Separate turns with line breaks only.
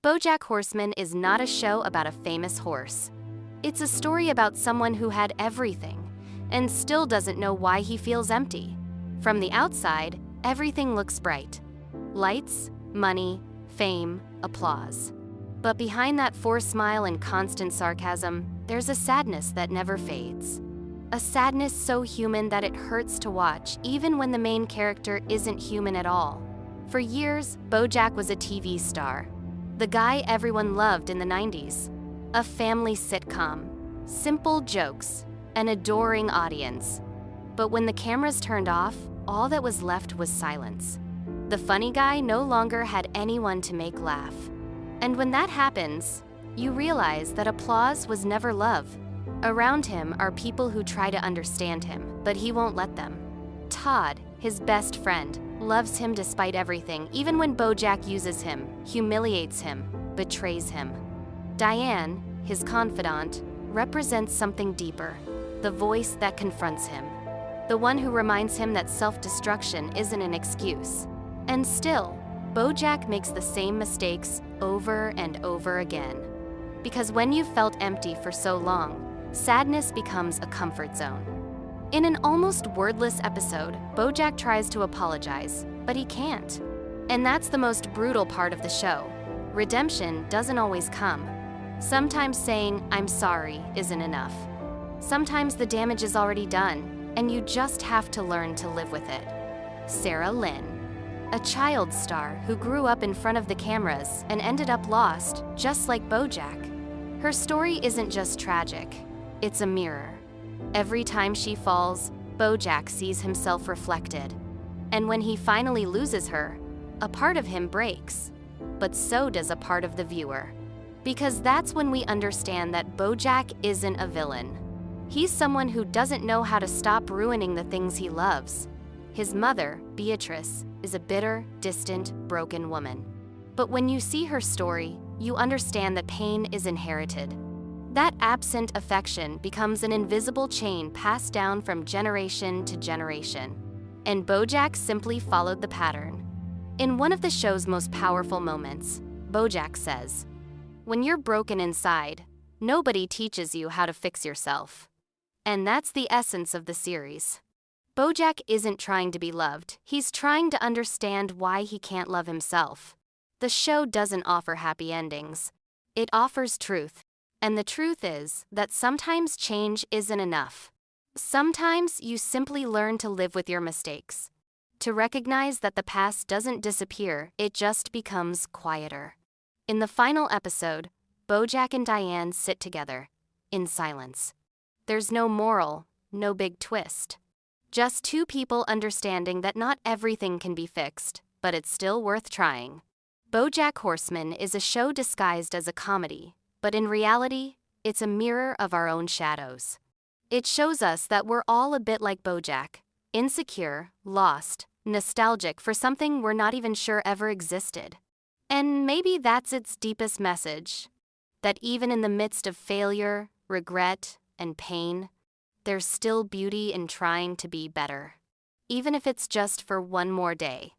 BoJack Horseman is not a show about a famous horse. It's a story about someone who had everything and still doesn't know why he feels empty. From the outside, everything looks bright. Lights, money, fame, applause. But behind that forced smile and constant sarcasm, there's a sadness that never fades. A sadness so human that it hurts to watch, even when the main character isn't human at all. For years, BoJack was a TV star. The guy everyone loved in the 90s. A family sitcom. Simple jokes. An adoring audience. But when the cameras turned off, all that was left was silence. The funny guy no longer had anyone to make laugh. And when that happens, you realize that applause was never love. Around him are people who try to understand him, but he won't let them. Todd, his best friend, loves him despite everything, even when BoJack uses him, humiliates him, betrays him. Diane, his confidant, represents something deeper, the voice that confronts him. The one who reminds him that self-destruction isn't an excuse. And still, BoJack makes the same mistakes over and over again. Because when you've felt empty for so long, sadness becomes a comfort zone. In an almost wordless episode, BoJack tries to apologize, but he can't. And that's the most brutal part of the show. Redemption doesn't always come. Sometimes saying, "I'm sorry," isn't enough. Sometimes the damage is already done, and you just have to learn to live with it. Sarah Lynn, a child star who grew up in front of the cameras and ended up lost, just like BoJack. Her story isn't just tragic, it's a mirror. Every time she falls, BoJack sees himself reflected. And when he finally loses her, a part of him breaks. But so does a part of the viewer. Because that's when we understand that BoJack isn't a villain. He's someone who doesn't know how to stop ruining the things he loves. His mother, Beatrice, is a bitter, distant, broken woman. But when you see her story, you understand that pain is inherited. That absent affection becomes an invisible chain passed down from generation to generation. And BoJack simply followed the pattern. In one of the show's most powerful moments, BoJack says, "When you're broken inside, nobody teaches you how to fix yourself." And that's the essence of the series. BoJack isn't trying to be loved, he's trying to understand why he can't love himself. The show doesn't offer happy endings. It offers truth. And the truth is that sometimes change isn't enough. Sometimes you simply learn to live with your mistakes. To recognize that the past doesn't disappear, it just becomes quieter. In the final episode, BoJack and Diane sit together, in silence. There's no moral, no big twist. Just two people understanding that not everything can be fixed, but it's still worth trying. BoJack Horseman is a show disguised as a comedy, but in reality, it's a mirror of our own shadows. It shows us that we're all a bit like BoJack, insecure, lost, nostalgic for something we're not even sure ever existed. And maybe that's its deepest message, that even in the midst of failure, regret, and pain, there's still beauty in trying to be better, even if it's just for one more day.